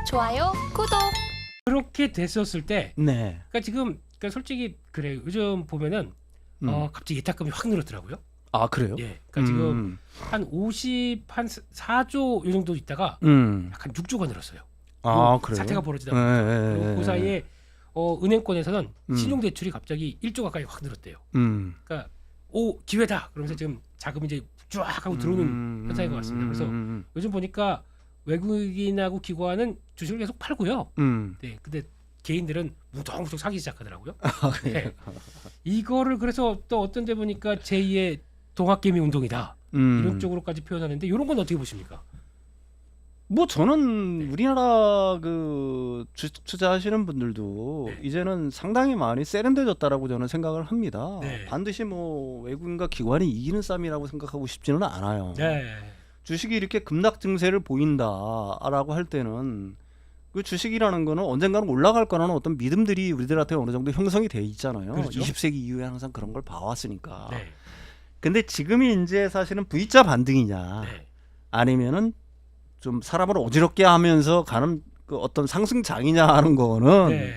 좋아요, 구독. 그렇게 됐었을 때, 네. 그러니까 지금 그러니까 솔직히 그래요. 요즘 보면은 갑자기 예탁금이 확 늘었더라고요. 아 그래요? 예, 그러니까 지금 한 4조 요 정도 있다가 약간 6조가 늘었어요. 아 요 그래요? 사태가 벌어지다 보니까. 그리고 그 사이에 은행권에서는 음. 신용대출이 갑자기 1조 가까이 확 늘었대요. 그러니까 기회다. 그러면서 지금 자금이 이제 쫙 하고 들어오는 현상인 것 같습니다. 그래서 요즘 보니까 외국인하고 기관은 주식을 계속 팔고요. 네, 근데 개인들은 무턱무턱 사기 시작하더라고요. 네. 이거를 그래서 또 어떤 데 보니까 제2의 동학개미 운동이다. 이런 쪽으로까지 표현하는데 이런 건 어떻게 보십니까? 뭐 저는 네. 우리나라 그 주식 투자하시는 분들도 네. 이제는 상당히 많이 세련돼졌다라고 저는 생각을 합니다. 네. 반드시 뭐 외국인과 기관이 이기는 싸움이라고 생각하고 싶지는 않아요. 네. 주식이 이렇게 급락 증세를 보인다라고 할 때는 그 주식이라는 거는 언젠가는 올라갈 거라는 어떤 믿음들이 우리들한테 어느 정도 형성이 돼 있잖아요. 그렇죠. 20세기 이후에 항상 그런 걸 봐왔으니까. 네. 근데 지금이 이제 사실은 V자 반등이냐 네. 아니면은 좀 사람을 어지럽게 하면서 가는 그 어떤 상승장이냐 하는 거는 네.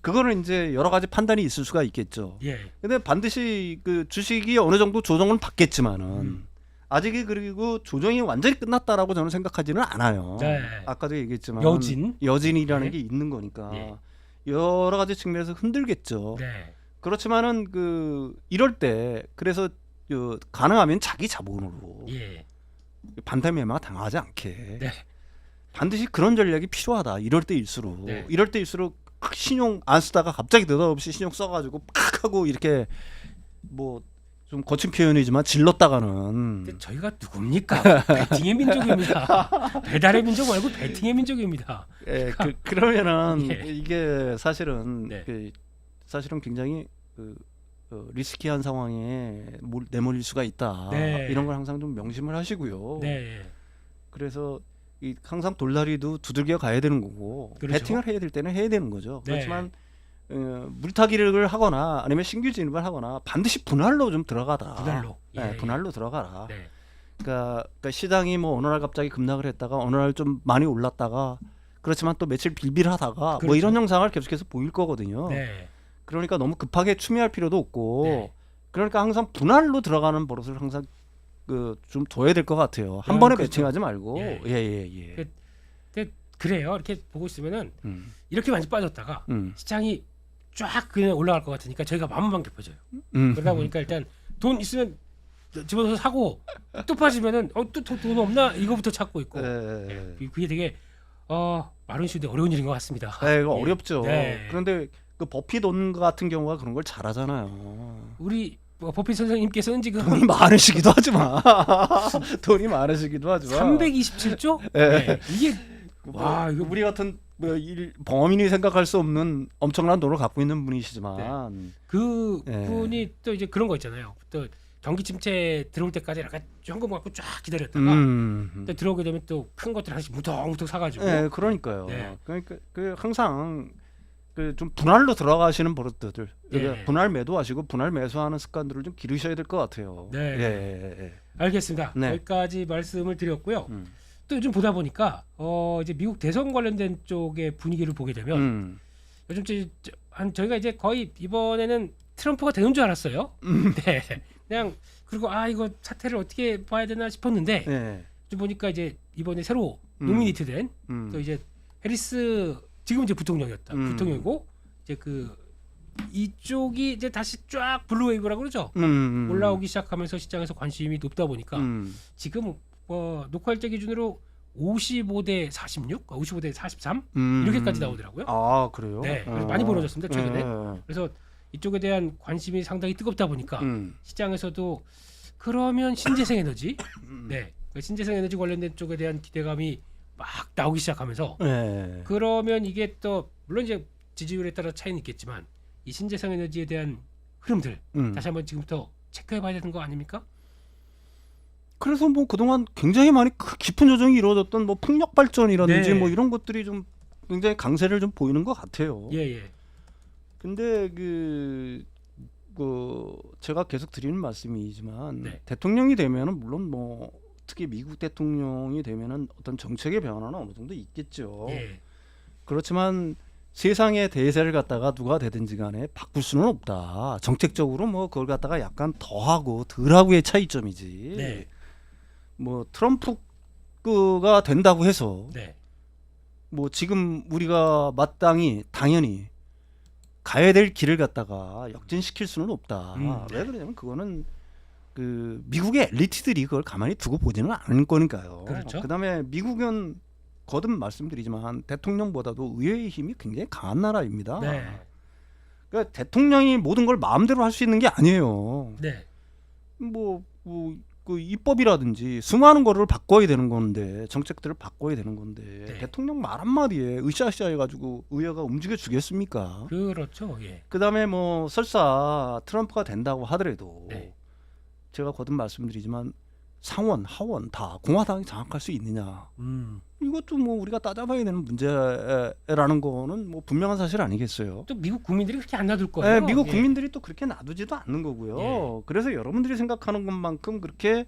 그거는 이제 여러 가지 판단이 있을 수가 있겠죠. 예. 근데 반드시 그 주식이 어느 정도 조정을 받겠지만은 아직이 그리고 조정이 완전히 끝났다라고 저는 생각하지는 않아요. 네. 아까도 얘기했지만 네. 여진이라는 게 있는 거니까 네. 여러 가지 측면에서 흔들겠죠. 네. 그렇지만은 그 이럴 때 그래서 가능하면 자기 자본으로 예. 반대 매매가 당하지 않게 네. 반드시 그런 전략이 필요하다. 이럴 때일수록 네. 이럴 때일수록 신용 안 쓰다가 갑자기 느닷없이 신용 써가지고 팍 하고 이렇게 뭐 좀 거친 표현이지만 질렀다가는 근데 저희가 누굽니까? 배팅의 민족입니다. 배달의 민족 말고 배팅의 민족입니다. 예, 그러면은 예. 이게 사실은 네. 사실은 굉장히 리스키한 상황에 내몰릴 수가 있다. 네. 이런 걸 항상 좀 명심을 하시고요. 네. 그래서 항상 돌다리도 두들겨 가야 되는 거고 그렇죠. 배팅을 해야 될 때는 해야 되는 거죠. 네. 그렇지만 물타기를 하거나 아니면 신규 진입을 하거나 반드시 분할로 좀 들어가라. 분할로. 네, 예. 분할로 들어가라. 네. 그러니까 시장이 뭐 어느 날 갑자기 급락을 했다가 어느 날 좀 많이 올랐다가 그렇지만 또 며칠 빌빌하다가 뭐 그렇죠. 이런 현상을 계속해서 보일 거거든요. 네. 그러니까 너무 급하게 추미할 필요도 없고 네. 그러니까 항상 분할로 들어가는 버릇을 항상 좀 둬야 될 것 같아요. 한 번에 그렇죠. 배팅하지 말고. 예. 예. 근데 그래요. 이렇게 보고 있으면은 음. 이렇게 많이 빠졌다가 시장이 쫙 그냥 올라갈 것 같으니까 저희가 마음만 급해져요. 그러다 보니까 일단 돈 있으면 집어서 사고 또 빠지면은 또 돈 없나 이거부터 찾고 있고. 예. 그게 되게 말은 쉬운데 어려운 일인 것 같습니다. 네, 이거 예. 어렵죠. 네. 그런데 그 버핏 돈 같은 경우가 그런 걸 잘하잖아요. 우리 버핏 선생님께서는 지금 돈이 많으시기도 하지만 돈이 많으시기도 하지만 327조? 예. 네. 이게 와 이거 우리 같은 범인이 생각할 수 없는 엄청난 돈을 갖고 있는 분이시지만 그 예. 분이 또 이제 그런 거 있잖아요. 또 경기 침체 들어올 때까지 약간 현금 갖고 쫙 기다렸다가 또 들어오게 되면 또 큰 것들 하나씩 무턱무턱 사가지고. 네, 그러니까요. 네. 그러니까 항상 좀 분할로 들어가시는 버릇들, 예. 분할 매도하시고 분할 매수하는 습관들을 좀 기르셔야 될 것 같아요. 네. 예. 알겠습니다. 네. 여기까지 말씀을 드렸고요. 또 요즘 보다 보니까 이제 미국 대선 관련된 쪽의 분위기를 보게 되면 요즘 저희가 이제 거의 이번에는 트럼프가 되는 줄 알았어요. 네. 그냥 그리고 이거 사태를 어떻게 봐야 되나 싶었는데 네. 좀 보니까 이제 이번에 새로 노미네이트된 또 이제 해리스 지금 이제 부통령이었다. 부통령이고 이제 이쪽이 이제 다시 쫙 블루웨이브라고 그러죠. 올라오기 시작하면서 시장에서 관심이 높다 보니까 지금 녹화할 때 기준으로 55대 46, 55대 43 이렇게까지 나오더라고요. 아 그래요? 네, 그래서 많이 벌어졌습니다 최근에. 네. 그래서 이쪽에 대한 관심이 상당히 뜨겁다 보니까 시장에서도 그러면 신재생 에너지, 네, 신재생 에너지 관련된 쪽에 대한 기대감이 막 나오기 시작하면서 네. 그러면 이게 또 물론 이제 지지율에 따라 차이는 있겠지만 이 신재생 에너지에 대한 흐름들 다시 한번 지금부터 체크해봐야 되는 거 아닙니까? 그래서 뭐 그동안 굉장히 많이 깊은 조정이 이루어졌던 뭐 풍력 발전이라든지 네. 뭐 이런 것들이 좀 굉장히 강세를 좀 보이는 것 같아요. 예. 근데 제가 계속 드리는 말씀이지만 네. 대통령이 되면은 물론 뭐 특히 미국 대통령이 되면은 어떤 정책의 변화는 어느 정도 있겠죠. 예. 그렇지만 세상의 대세를 갖다가 누가 되든지 간에 바꿀 수는 없다. 정책적으로 뭐 그걸 갖다가 약간 더하고 덜하고의 차이점이지. 네. 뭐 트럼프가 된다고 해서 네. 뭐 지금 우리가 마땅히 당연히 가야 될 길을 갖다가 역전시킬 수는 없다. 네. 왜 그러냐면 그거는 그 미국의 엘리트들이 그걸 가만히 두고 보지는 않을 거니까요. 그렇죠. 그다음에 미국은 거듭 말씀드리지만 대통령보다도 의회의 힘이 굉장히 강한 나라입니다. 네. 그러니까 대통령이 모든 걸 마음대로 할 수 있는 게 아니에요. 네. 그 입법이라든지 수많은 거를 바꿔야 되는 건데 정책들을 바꿔야 되는 건데 네. 대통령 말 한마디에 으쌰으쌰 해가지고 의회가 움직여 주겠습니까? 그렇죠. 예. 그다음에 뭐 설사 트럼프가 된다고 하더라도 네. 제가 거듭 말씀드리지만 상원, 하원 다 공화당이 장악할 수 있느냐? 이것도 뭐 우리가 따져봐야 되는 문제라는 거는 뭐 분명한 사실 아니겠어요? 또 미국 국민들이 그렇게 안 놔둘 거예요. 네, 미국 예. 국민들이 또 그렇게 놔두지도 않는 거고요. 예. 그래서 여러분들이 생각하는 것만큼 그렇게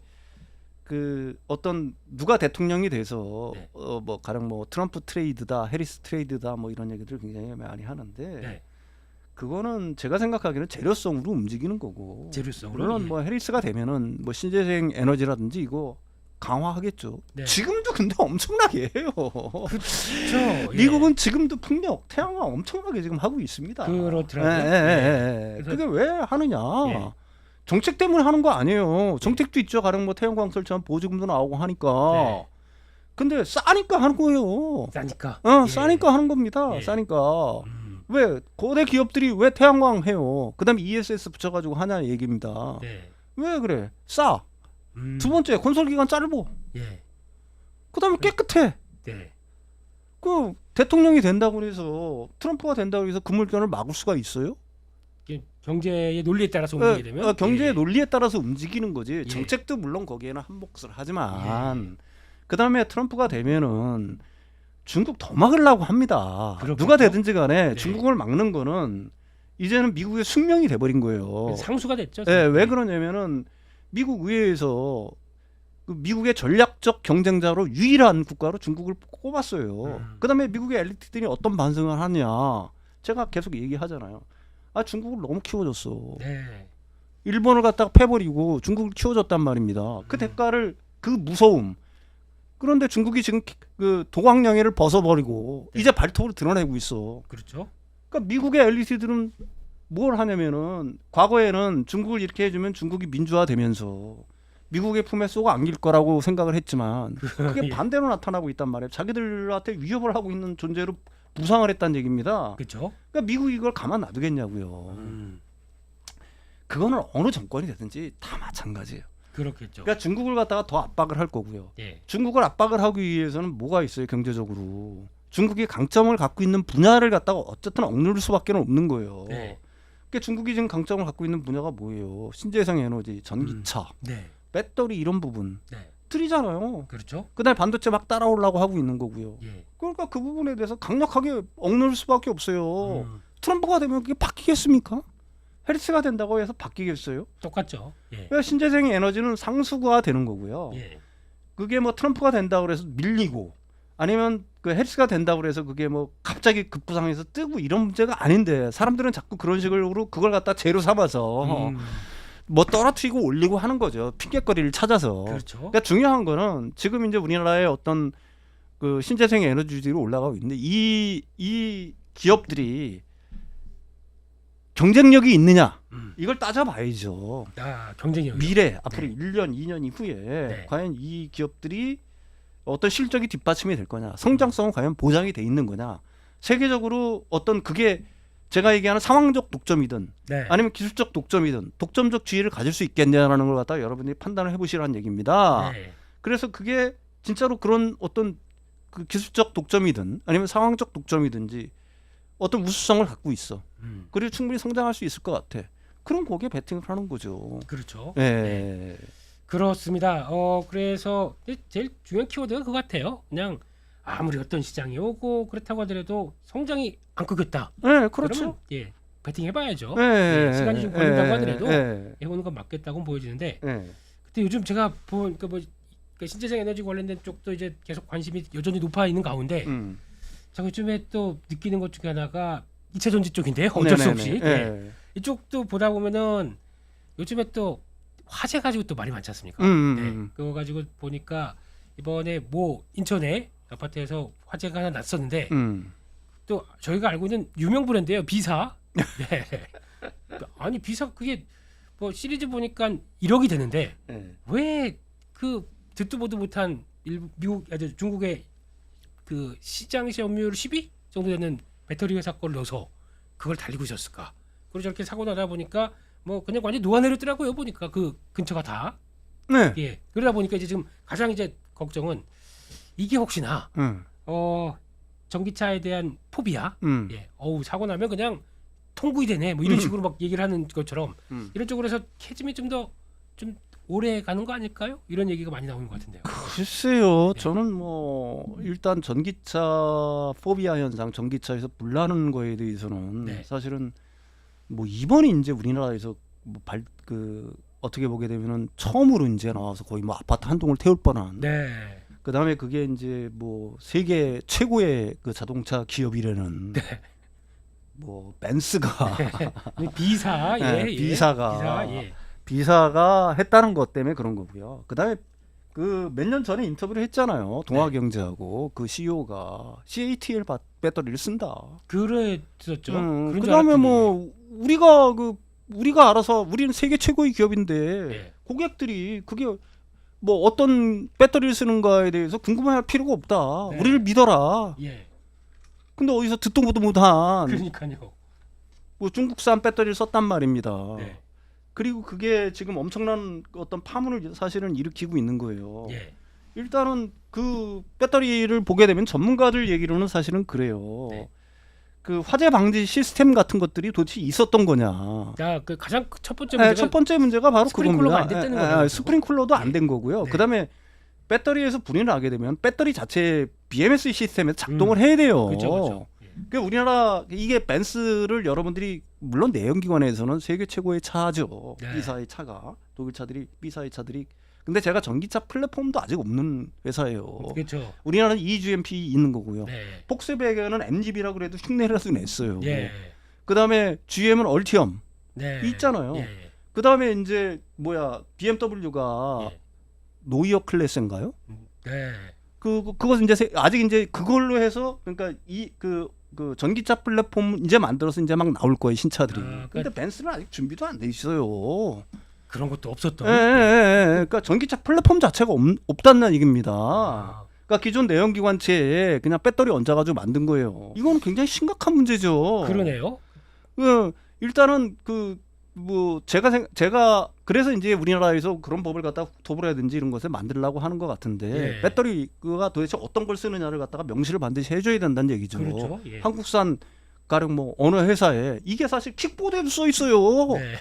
그 어떤 누가 대통령이 돼서 네. 뭐 가령 뭐 트럼프 트레이드다, 해리스 트레이드다 뭐 이런 얘기들 굉장히 많이 하는데 네. 그거는 제가 생각하기에는 재료성으로 움직이는 거고 재료성으로, 물론 예. 뭐 해리스가 되면은 뭐 신재생 에너지라든지 이거 강화하겠죠. 네. 지금도 근데 엄청나게 해요. 그렇죠. 예. 미국은 지금도 풍력, 태양광 엄청나게 지금 하고 있습니다. 그렇더라고요. 예. 그래서- 그게 왜 하느냐? 예. 정책 때문에 하는 거 아니에요. 정책도 있죠. 가령 뭐 태양광 설치하면 보조금도 나오고 하니까. 네. 근데 싸니까 하는 거예요. 싸니까. 어, 예. 싸니까 하는 겁니다. 예. 싸니까. 왜 거대 기업들이 왜 태양광 해요? 그다음에 ESS 붙여가지고 하냐 얘기입니다. 네. 왜 그래? 싸. 음. 두 번째 건설 기간 짧고. 예. 그다음에 깨끗해. 네. 그 대통령이 된다고 해서 트럼프가 된다고 해서 그 물건을 막을 수가 있어요? 이게 경제의 논리에 따라서 움직이게 되면 경제의 예. 논리에 따라서 움직이는 거지. 예. 정책도 물론 거기에는 한 몫을 하지만 그다음에 트럼프가 되면은 중국 더 막으려고 합니다. 그렇겠죠? 누가 되든지 간에 네. 중국을 막는 거는 이제는 미국의 숙명이 돼버린 거예요. 상수가 됐죠. 예, 왜 그러냐면은 미국 의회에서 그 미국의 전략적 경쟁자로 유일한 국가로 중국을 꼽았어요. 그다음에 미국의 엘리트들이 어떤 반성을 하냐? 제가 계속 얘기하잖아요. 아, 중국을 너무 키워줬어. 네. 일본을 갖다가 패버리고 중국을 키워줬단 말입니다. 그 대가를 그 무서움. 그런데 중국이 지금 그 도광영해를 벗어버리고 네. 이제 발톱으로 드러내고 있어. 그렇죠. 그러니까 미국의 엘리트들은 뭘 하냐면은 과거에는 중국을 이렇게 해주면 중국이 민주화되면서 미국의 품에 쏘고 안길 거라고 생각을 했지만 그게 예. 반대로 나타나고 있단 말이에요. 자기들한테 위협을 하고 있는 존재로 부상을 했다는 얘기입니다. 그렇죠. 그러니까 미국이 이걸 가만 놔두겠냐고요. 그거는 어느 정권이 되든지 다 마찬가지예요. 그렇겠죠. 그러니까 중국을 갖다가 더 압박을 할 거고요. 예. 중국을 압박을 하기 위해서는 뭐가 있어요? 경제적으로 중국이 강점을 갖고 있는 분야를 갖다가 어쨌든 억누를 수밖에 없는 거예요. 네. 그러니까 중국이 지금 강점을 갖고 있는 분야가 뭐예요? 신재생 에너지, 전기차, 네. 배터리 이런 부분 네. 들이잖아요. 그렇죠. 그다음에 반도체 막 따라오려고 하고 있는 거고요. 예. 그러니까 그 부분에 대해서 강력하게 억누를 수밖에 없어요. 음. 트럼프가 되면 그게 바뀌겠습니까? 해리스가 된다고 해서 바뀌겠어요? 똑같죠. 예. 그러니까 신재생 에너지는 상수가 되는 거고요. 예. 그게 뭐 트럼프가 된다고 해서 밀리고 아니면 그 해리스가 된다고 해서 그게 뭐 갑자기 급부상해서 뜨고 이런 문제가 아닌데 사람들은 자꾸 그런 식으로 그걸 갖다 재료 삼아서 뭐 떨어뜨리고 올리고 하는 거죠. 핑계거리를 찾아서. 그렇죠. 그러니까 중요한 거는 지금 이제 우리나라의 어떤 그 신재생 에너지들이 올라가고 있는데 이 기업들이 경쟁력이 있느냐 이걸 따져봐야죠. 아, 경쟁력. 미래 앞으로 1년 2년 이후에 네. 과연 이 기업들이 어떤 실적이 뒷받침이 될 거냐, 성장성은 과연 보장이 돼 있는 거냐, 세계적으로 어떤 그게 제가 얘기하는 상황적 독점이든 네. 아니면 기술적 독점이든 독점적 지위를 가질 수 있겠냐라는 걸 갖다가 여러분들이 판단을 해보시라는 얘기입니다. 네. 그래서 그게 진짜로 그런 어떤 그 기술적 독점이든 아니면 상황적 독점이든지 어떤 우수성을 갖고 있어. 그리고 충분히 성장할 수 있을 것 같아. 그럼 거기에 베팅을 하는 거죠. 그렇죠. 예. 네. 그렇습니다. 그래서 제일 중요한 키워드가 그거 같아요. 그냥 아무리 어떤 시장이 오고 그렇다고 하더라도 성장이 안 끄겠다. 네, 그렇죠. 그러면 예, 베팅 해봐야죠. 예, 예, 시간이 좀 걸린다고 하더라도 예, 해보는 건 맞겠다고 보여지는데 예. 근데 요즘 제가 보니까 뭐 그 신재생 에너지 관련된 쪽도 이제 계속 관심이 여전히 높아 있는 가운데 자 요즘에 또 느끼는 것 중에 하나가 2차 전지 쪽인데요. 어쩔 수 없이 네. 이쪽도 보다 보면은 요즘에 또 화재 가지고 또 말이 많지 않습니까? 네. 그거 가지고 보니까 이번에 뭐 인천에 아파트에서 화재가 하나 났었는데 또 저희가 알고 있는 유명 브랜드예요. 비사. 네. 아니 비사 그게 뭐 시리즈 보니까 1억이 되는데 왜 그 듣도 보도 못한 미국 중국의 그 시장 점유율 10위 정도 되는 배터리 회사 걸 넣어서 그걸 달리고 있었을까? 그리고 저렇게 사고 나다 보니까 뭐 그냥 완전 녹아내렸더라고요. 보니까 그 근처가 다. 네. 예. 그러다 보니까 이제 지금 가장 이제 걱정은 이게 혹시나 전기차에 대한 포비아. 예. 사고 나면 그냥 통구이 되네. 뭐 이런 식으로 막 얘기를 하는 것처럼 이런 쪽으로 해서 캐즘이 좀 더 좀 오래 가는 거 아닐까요? 이런 얘기가 많이 나오는 것 같은데요. 글쎄요. 네. 저는 뭐 일단 전기차 포비아 현상, 전기차에서 불나는 거에 대해서는 네. 사실은 뭐 이번이 이제 우리나라에서 뭐 어떻게 보게 되면은 처음으로 이제 나와서 거의 뭐 아파트 한 동을 태울 뻔한. 네. 그다음에 그게 이제 뭐 세계 최고의 그 자동차 기업이라는 네. 뭐 벤츠가 비사 예. 네, 예. 비사가 비사, 예. 비사가 했다는 것 때문에 그런 거고요. 그다음에 그 몇 년 전에 인터뷰를 했잖아요. 동아경제하고 그 CEO가 CATL 배터리를 쓴다. 그랬었죠. 그런 줄 그다음에 알았더니. 뭐 우리가 알아서 우리는 세계 최고의 기업인데 네. 고객들이 그게 뭐 어떤 배터리를 쓰는가에 대해서 궁금해할 필요가 없다. 네. 우리를 믿어라. 예. 근데 어디서 듣도 보도 못한 그러니까요. 뭐 중국산 배터리를 썼단 말입니다. 네. 그리고 그게 지금 엄청난 어떤 파문을 사실은 일으키고 있는 거예요. 예. 일단은 그 배터리를 보게 되면 전문가들 얘기로는 사실은 그래요. 네. 그 화재 방지 시스템 같은 것들이 도대체 있었던 거냐. 자, 그 가장 첫 번째 문제가 첫 번째 문제가 바로 스프링클러가 그겁니다. 안 됐다는 거예요. 스프링클러도 안 예. 된 거고요. 네. 그다음에 배터리에서 불이 나게 되면 배터리 자체 BMS 시스템에 작동을 해야 돼요. 그렇죠. 예. 그 우리나라 이게 벤츠를 여러분들이 물론 내연기관에서는 세계 최고의 차죠. 네. B사의 차가 독일 차들이 B사의 차들이. 근데 제가 전기차 플랫폼도 아직 없는 회사예요. 그렇죠. 우리나라는 EGMP 있는 거고요. 네. 폭스바겐은 MGB라고 그래도 흉내라도 냈어요. 예. 그다음에 GM은 얼티엄 네. 있잖아요. 예. 그다음에 이제 BMW가 예. 노이어 클래스인가요? 네. 그것은 이제 아직 이제 그걸로 해서 그러니까 그 전기차 플랫폼 이제 만들어서 이제 막 나올 거예요 신차들이. 근데 벤츠는 아직 준비도 안 돼 있어요. 그런 것도 없었던. 그러니까 전기차 플랫폼 자체가 없다는 얘기입니다. 아. 그러니까 기존 내연기관차에 그냥 배터리 얹어가지고 만든 거예요. 이거는 굉장히 심각한 문제죠. 그러네요. 일단은 뭐 제가 그래서 이제 우리나라에서 그런 법을 갖다가 도불해야든지 이런 것을 만들려고 하는 것 같은데 예. 배터리가 도대체 어떤 걸 쓰느냐를 갖다가 명시를 반드시 해줘야 된다는 얘기죠. 그렇죠. 예. 한국산 가령 뭐 어느 회사에 이게 사실 킥보드에도 써 있어요. 네.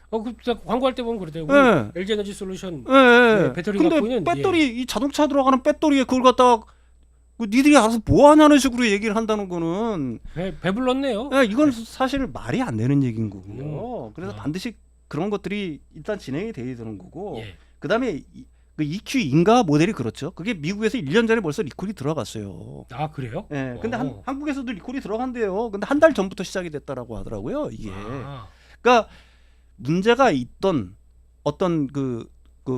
그 광고할 때 보면 그러대요. 네. LG 에너지 솔루션 네. 배터리 근데 갖고 있는 배터리 이 자동차 들어가는 배터리에 그걸 갖다가 니들이 알아서 뭐 하냐는 식으로 얘기를 한다는 거는 배불렀네요. 이건 사실 말이 안 되는 얘기인 거고요. 그래서 반드시 그런 것들이 일단 진행이 돼야 되는 거고 예. 그다음에 그 EQ인가 모델이 그렇죠. 그게 미국에서 1년 전에 벌써 리콜이 들어갔어요. 아 그래요? 예. 근데 한국에서도 리콜이 들어간대요. 근데 한 달 전부터 시작이 됐다라고 하더라고요. 이게. 그러니까 문제가 있던 어떤 그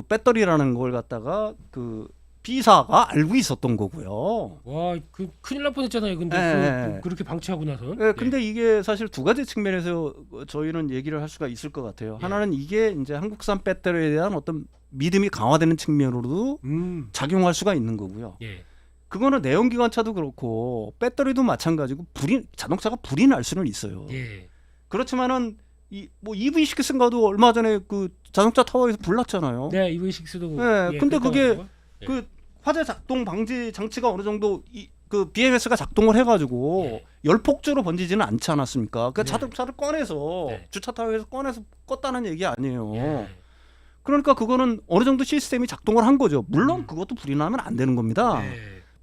배터리라는 걸 갖다가 그 B사가 알고 있었던 거고요. 와, 큰일 날 뻔했잖아요. 근데 그렇게 방치하고 나서. 근데 이게 사실 두 가지 측면에서 저희는 얘기를 할 수가 있을 것 같아요. 하나는 이게 이제 한국산 배터리에 대한 어떤 믿음이 강화되는 측면으로도 작용할 수가 있는 거고요. 예. 그거는 내연기관차도 그렇고 배터리도 마찬가지고 자동차가 불이 날 수는 있어요. 예. 그렇지만은 뭐 EV6인가도 얼마 전에 그 자동차 타워에서 불났잖아요. 네, EV6도. 근데 그게 그 화재 작동 방지 장치가 어느 정도 그 BMS가 작동을 해가지고 열폭주로 번지지는 않지 않았습니까? 그 자동차를 꺼내서 주차 타워에서 꺼내서 껐다는 얘기 아니에요. 그러니까 그거는 어느 정도 시스템이 작동을 한 거죠. 물론 그것도 불이 나면 안 되는 겁니다.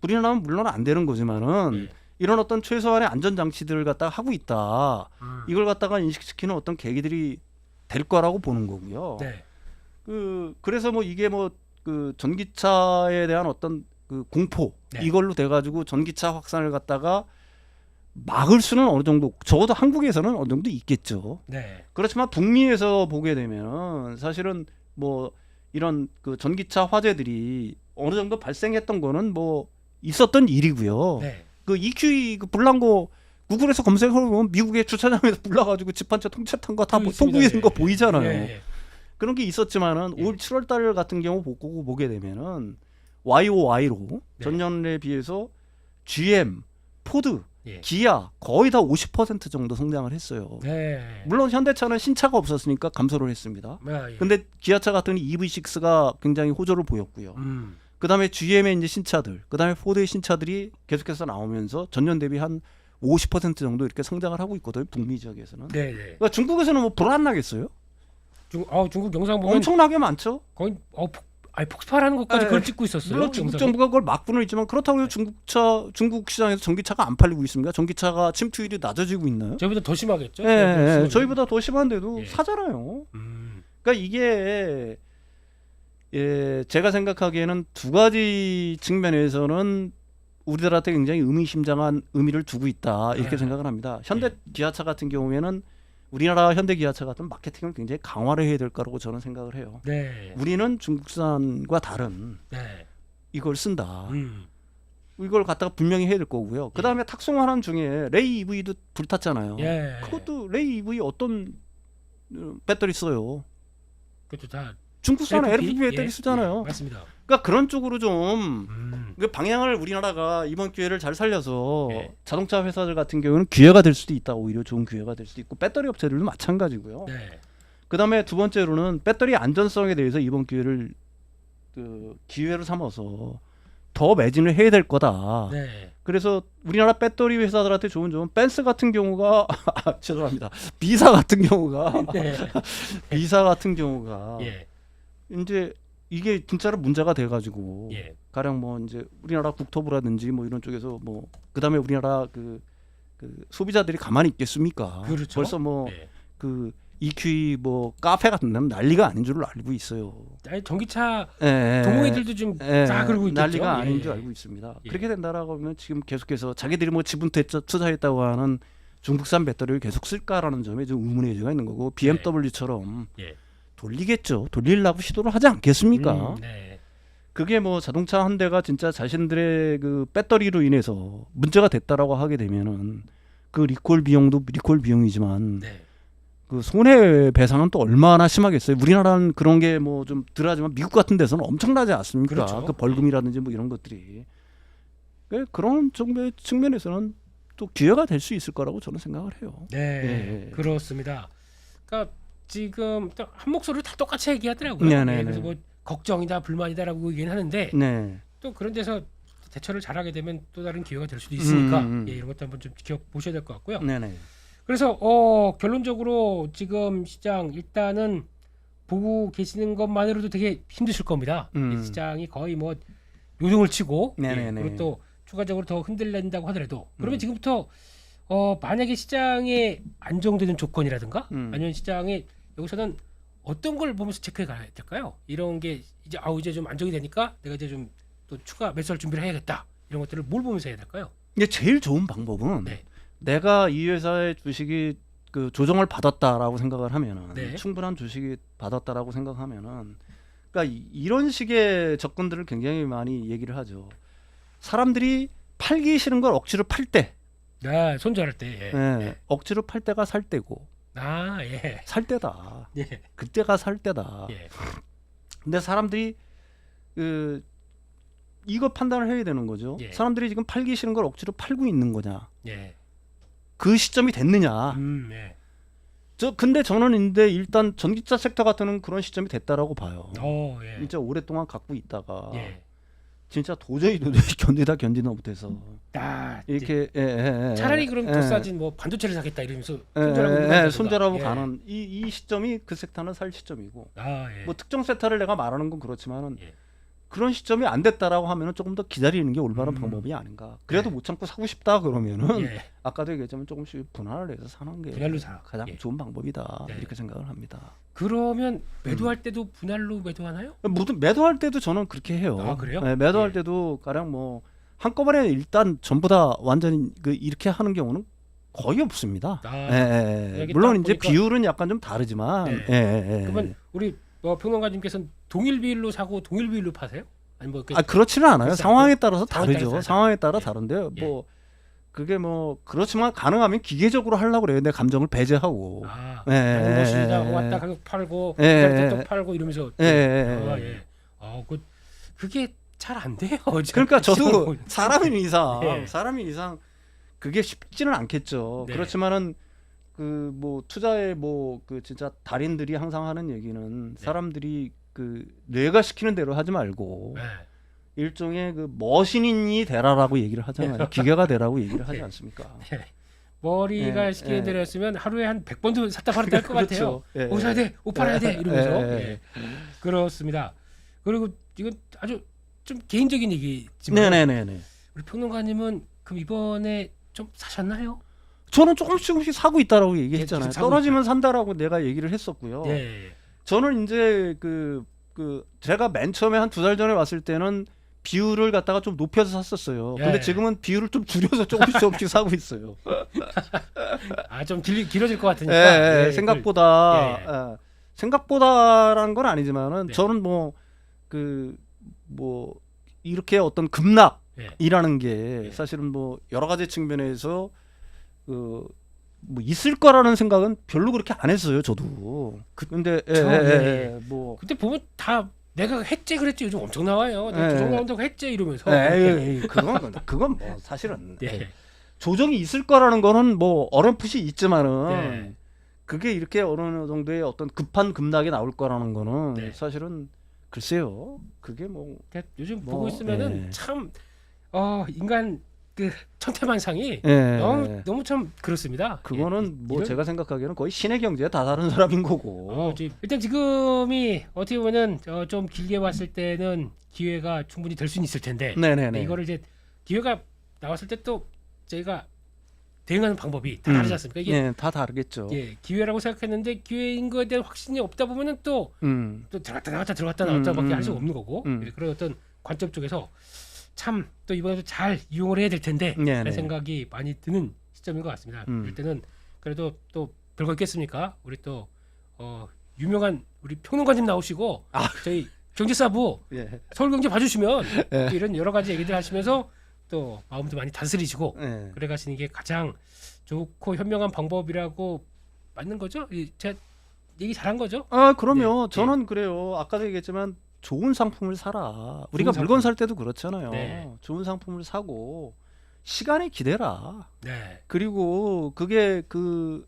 불이 나면 물론 안 되는 거지만은 이런 어떤 최소한의 안전 장치들을 갖다가 하고 있다. 이걸 갖다가 인식시키는 어떤 계기들이 될 거라고 보는 거고요. 네. 그래서 뭐 이게 뭐 그 전기차에 대한 어떤 그 공포 네. 이걸로 돼가지고 전기차 확산을 갖다가 막을 수는 어느 정도 적어도 한국에서는 어느 정도 있겠죠. 네. 그렇지만 북미에서 보게 되면 사실은 뭐 이런 그 전기차 화재들이 어느 정도 발생했던 거는 뭐 있었던 일이고요. 네. 그 EQ 그 불난 거 구글에서 검색해보면 미국의 주차장에서 불나가지고 집 한 채 통째탄 거 다 통구이는 거 보이잖아요. 네. 그런 게 있었지만은 예. 올 7월 달 같은 경우 보게 되면은 YOY로 네. 전년에 비해서 GM, 포드, 예. 기아 거의 다 50% 정도 성장을 했어요. 네. 물론 현대차는 신차가 없었으니까 감소를 했습니다. 아, 예. 근데 기아차 같은 EV6가 굉장히 호조를 보였고요. 그다음에 GM의 이제 신차들, 그다음에 포드의 신차들이 계속해서 나오면서 전년 대비 한 50% 정도 이렇게 성장을 하고 있거든요. 북미 지역에서는. 네. 네. 그러니까 중국에서는 뭐 불 안 나겠어요? 중국 영상 보면 엄청나게 많죠. 거의 폭발하는 것까지 네. 그걸 찍고 있었어요. 물론 중국 영상이. 정부가 그걸 막고는 있지만 그렇다고 해서 중국 시장에서 전기차가 안 팔리고 있습니까? 전기차가 침투율이 낮아지고 있나요? 저희보다 더 심하겠죠. 네, 저희보다 더 심한데도 예. 사잖아요. 그러니까 이게 제가 생각하기에는 두 가지 측면에서는 우리들한테 굉장히 의미심장한 의미를 두고 있다 이렇게 네. 생각을 합니다. 현대 기아차 같은 경우에는 우리나라 현대 기아차 같은 마케팅을 굉장히 강화를 해야 될 거라고 저는 생각을 해요. 네. 우리는 중국산과 다른 네. 이걸 쓴다. 음. 이걸 갖다가 분명히 해야 될 거고요. 그 다음에 탁송환원 중에 레이 EV도 불탔잖아요. 예. 그것도 레이 EV 어떤 배터리 써요? 그것도 다 중국산 LFP 예. 배터리 쓰잖아요. 예. 맞습니다. 그러니까 그런 쪽으로 좀 그 방향을 우리나라가 이번 기회를 잘 살려서 예. 자동차 회사들 같은 경우는 기회가 될 수도 있다. 오히려 좋은 기회가 될 수도 있고 배터리 업체들도 마찬가지고요. 네. 그다음에 두 번째로는 배터리 안전성에 대해서 이번 기회를 그 기회로 삼아서 더 매진을 해야 될 거다. 네. 그래서 우리나라 배터리 회사들한테 좋은 점은 벤츠 같은 경우가 죄송합니다. 비사 같은 경우가 네. 비사 같은 경우가 예. 이제 이게 진짜로 문제가 돼가지고 예. 가령 뭐 이제 우리나라 국토부라든지 뭐 이런 쪽에서 뭐 그다음에 우리나라 그 소비자들이 가만히 있겠습니까? 그렇죠. 벌써 뭐 네. 그 EQ 뭐 카페 같은 데는 난리가 아닌 줄 알고 있어요. 아니, 전기차 예, 동호회들도 좀 다 그러고 있겠죠. 난리가 아닌 예. 줄 알고 있습니다. 예. 그렇게 된다라고 하면 지금 계속해서 자기들이 뭐 지분 투자했다고 하는 중국산 배터리를 계속 쓸까라는 점에 좀 의문의 여지가 있는 거고 BMW처럼 예. 돌리겠죠. 돌리려고 시도를 하지 않겠습니까? 네. 그게 뭐 자동차 한 대가 진짜 자신들의 그 배터리로 인해서 문제가 됐다라고 하게 되면은 그 리콜 비용도 리콜 비용이지만 네. 그 손해 배상은 또 얼마나 심하겠어요. 우리나라는 그런 게 뭐 좀 덜하지만 미국 같은 데서는 엄청나지 않습니까? 그렇죠. 그 벌금이라든지 뭐 이런 것들이 그런 정도의 측면에서는 또 기회가 될 수 있을 거라고 저는 생각을 해요. 네. 예. 그렇습니다. 그러니까 지금 또 한 목소리로 다 똑같이 얘기하더라고요. 네네네. 예, 그래서 뭐 걱정이다 불만이다라고 얘기는 하는데 네. 또 그런 데서 대처를 잘하게 되면 또 다른 기회가 될 수도 있으니까 예, 음. 이런 것도 한번 좀 지켜보셔야 될 것 같고요. 네네. 그래서 결론적으로 지금 시장 일단은 보고 계시는 것만으로도 되게 힘드실 겁니다. 이 시장이 거의 뭐 요동을 치고 네네네. 그리고 또 추가적으로 더 흔들린다고 하더라도 그러면 지금부터 만약에 시장에 안정되는 조건이라든가 아니면 시장에 여기서는 어떤 걸 보면서 체크해 가야 될까요? 이런 게 이제 이제 좀 안정이 되니까 내가 이제 좀 또 추가 매수할 준비를 해야겠다. 이런 것들을 뭘 보면서 해야 될까요? 이게 제일 좋은 방법은 네. 내가 이 회사의 주식이 그 조정을 받았다라고 생각을 하면은 네. 충분한 주식이 받았다라고 생각하면은 그러니까 이런 식의 접근들을 굉장히 많이 얘기를 하죠. 사람들이 팔기 싫은 걸 억지로 팔 때, 네, 손절할 때. 예. 억지로 팔 때가 살 때고 예. 살 때다. 예. 그때가 살 때다. 예. 근데 사람들이 이거 판단을 해야 되는 거죠. 예. 사람들이 지금 팔기 싫은 걸 억지로 팔고 있는 거냐? 예. 그 시점이 됐느냐? 예. 근데 저는 일단 전기차 섹터 같은 그런 시점이 됐다라고 봐요. 예. 진짜 오랫동안 갖고 있다가 예. 진짜 도저히 견디다 못해서 이렇게 차라리 그럼 더 싸진 뭐 반도체를 사겠다 이러면서 손절하고 손절하고 가는 이 시점이 그 섹터는 살 시점이고 예. 뭐 특정 섹터를 내가 말하는 건 그렇지만은 예. 그런 시점이 안 됐다라고 하면은 조금 더 기다리는 게 올바른 방법이 아닌가. 그래도 네. 못 참고 사고 싶다 그러면은 예. 아까도 얘기했지만 조금씩 분할을 해서 사는 게 분할로 사. 가장 예. 좋은 방법이다. 네. 이렇게 생각을 합니다. 그러면 매도할 때도 분할로 매도하나요? 모든 매도할 때도 저는 그렇게 해요. 아, 그래요? 네, 매도할 예. 때도 가령 뭐 한꺼번에 일단 전부 다 완전히 이렇게 하는 경우는 거의 없습니다. 아, 예, 예. 여기 물론 딱 이제 보니까- 비율은 약간 좀 다르지만 네. 예, 예, 예. 그러면 우리 평론가님께서는 동일 비율로 사고 동일 비율로 파세요? 아니 뭐 그렇지는 않아요. 그렇지 상황에 따라서 상황에 다르죠. 따라서 상황에 따라 예. 다른데요. 예. 뭐 그게 뭐 그렇지만 가능하면 기계적으로 하려고 그래요. 내 감정을 배제하고. 다른 곳이다 왔다 가격 팔고 예, 그다음에 예, 또 예. 팔고 이러면서 예, 예, 예. 예. 그게 잘 안 돼요. 그러니까 저도 지금 사람인 이상 예. 사람인 이상 그게 쉽지는 않겠죠. 네. 그렇지만은 그 뭐 투자의 뭐 그 진짜 달인들이 항상 하는 얘기는 네. 사람들이 그 뇌가 시키는 대로 하지 말고 네. 일종의 그 머신인이 되라라고 얘기를 하잖아요. 기계가 되라고 얘기를 하지 네. 않습니까? 머리가 예, 시키는 예. 대로 했으면 하루에 한 100번도 샀다 팔았다 할 것 같아요. 예, 옷 사야 돼, 옷 팔아야 돼 이러면서. 예, 예. 예. 그렇습니다. 그리고 이건 아주 좀 개인적인 얘기지만 네네네네. 우리 평론가님은 그럼 이번에 좀 사셨나요? 저는 조금씩 사고 있다라고 얘기했잖아요. 예, 사고 떨어지면 산다라고 내가 얘기를 했었고요. 네. 저는 이제 그 제가 맨 처음에 한 2달 전에 왔을 때는 비율을 갖다가 좀 높여서 샀었어요. 예. 근데 지금은 비율을 좀 줄여서 조금씩 사고 있어요. 좀 길어질 것 같으니까. 예, 예, 생각보다 예, 예. 생각보다라는 건 아니지만은 네. 저는 뭐 이렇게 어떤 급락이라는 게 예. 사실은 뭐 여러 가지 측면에서 뭐 있을 거라는 생각은 별로 그렇게 안 했어요, 저도. 근데 예. 뭐 근데 보면 다 내가 했지 그랬지 요즘 엄청 나와요. 예. 조정 나온다고 했지 이러면서. 그건 뭐 사실은 네. 조정이 있을 거라는 거는 뭐 어렴풋이 있지만은 네. 그게 이렇게 어느 정도의 어떤 급한 급락이 나올 거라는 거는 네. 사실은 글쎄요. 그게 뭐 그러니까 요즘 뭐, 보고 있으면은 예. 참 인간 그 천태만상이 예. 너무 참 그렇습니다. 그거는 예. 뭐 이런- 제가 생각하기에는 거의 신의 경지에 다다른 사람인 거고. 일단 지금이 어떻게 보면은 좀 길게 봤을 때는 기회가 충분히 될 수는 있을 텐데 네네네. 이거를 이제 기회가 나왔을 때 또 저희가 대응하는 방법이 다 다르지 않습니까? 이게 예, 다 다르겠죠. 기회라고 생각했는데 기회인 거에 대한 확신이 없다 보면은 또 들어갔다 나왔다밖에 할 수가 없는 거고 그런 어떤 관점 쪽에서 참 또 이번에도 잘 이용을 해야 될 텐데 네네. 라는 생각이 많이 드는 시점인 것 같습니다. 이럴 때는 그래도 또 별거 있겠습니까? 우리 또 유명한 우리 평론가님 나오시고 저희 경제사부 예. 서울경제 봐주시면 예. 또 이런 여러 가지 얘기들 하시면서 또 마음도 많이 다스리시고 예. 그래 가시는 게 가장 좋고 현명한 방법이라고 맞는 거죠? 제가 얘기 잘한 거죠? 그럼요. 네. 저는 그래요. 아까도 얘기했지만 좋은 상품을 사라. 우리가 상품. 물건 살 때도 그렇잖아요. 네. 좋은 상품을 사고 시간에 기대라. 네. 그리고 그게 그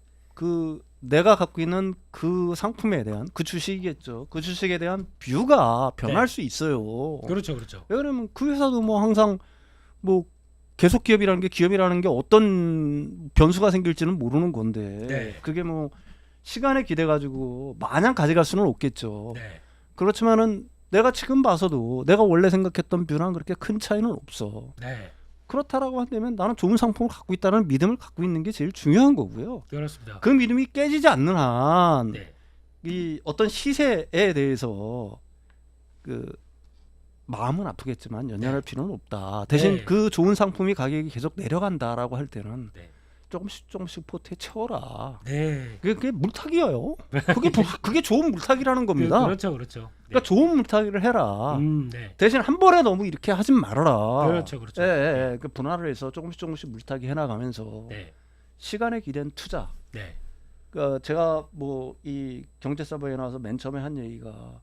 내가 갖고 있는 그 상품에 대한 그 주식이겠죠. 그 주식에 대한 뷰가 변할 수 있어요. 그렇죠. 왜냐면 그 회사도 뭐 항상 뭐 계속 기업이라는 게 어떤 변수가 생길지는 모르는 건데 네. 그게 뭐 시간에 기대 가지고 마냥 가져갈 수는 없겠죠. 네. 그렇지만은 내가 지금 봐서도 내가 원래 생각했던 뷰랑 그렇게 큰 차이는 없어. 네. 그렇다라고 한다면 나는 좋은 상품을 갖고 있다는 믿음을 갖고 있는 게 제일 중요한 거고요. 그렇습니다. 그 믿음이 깨지지 않는 한 네. 이 어떤 시세에 대해서 그 마음은 아프겠지만 연연할 필요는 없다. 대신 네. 그 좋은 상품이 가격이 계속 내려간다라고 할 때는 네. 조금씩 포트에 채워라. 네. 그게 물타기예요. 그게 좋은 물타기라는 겁니다. 그렇죠. 그러니까 좋은 물타기를 해라. 네. 대신 한 번에 너무 이렇게 하진 말아라. 그렇죠. 예. 그 분할을 해서 조금씩 물타기 해나가면서 네. 시간에 기댄 투자. 네. 제가 뭐 이 경제서버에 나와서 맨 처음에 한 얘기가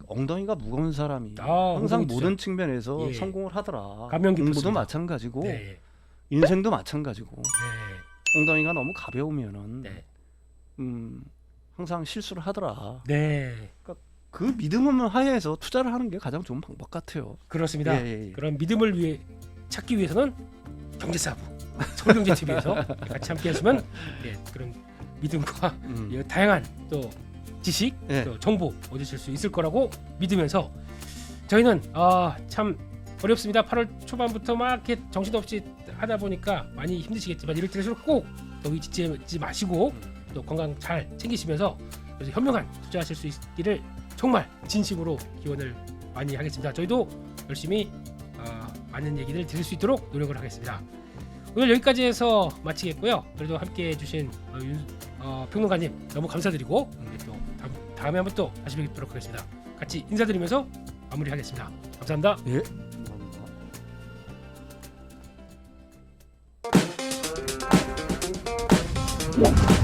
엉덩이가 무거운 사람이 항상 엉덩이 모든 측면에서 예. 성공을 하더라. 감명 공부도 깊었습니다. 마찬가지고 네. 인생도 마찬가지고 네. 엉덩이가 너무 가벼우면은 네. 항상 실수를 하더라. 네. 그 믿음을 하에서 투자를 하는 게 가장 좋은 방법 같아요. 그렇습니다. 예. 그런 믿음을 찾기 위해서는 경제사부 서울경제TV에서 같이 함께하시면 그런 믿음과 다양한 또 지식, 예. 또 정보 얻으실 수 있을 거라고 믿으면서 저희는 참 어렵습니다. 8월 초반부터 막 이렇게 정신없이 하다 보니까 많이 힘드시겠지만 이럴 때일수록 꼭 여기 지치지 마시고 또 건강 잘 챙기시면서 그래서 현명한 투자하실 수 있기를 정말 진심으로 기원을 많이 하겠습니다. 저희도 열심히 많은 얘기를 드릴 수 있도록 노력을 하겠습니다. 오늘 여기까지 해서 마치겠고요. 그래도 함께 해주신 평론가님 너무 감사드리고 또 다음에 한번 또 다시 뵙도록 하겠습니다. 같이 인사드리면서 마무리하겠습니다. 감사합니다. 예. 감사합니다.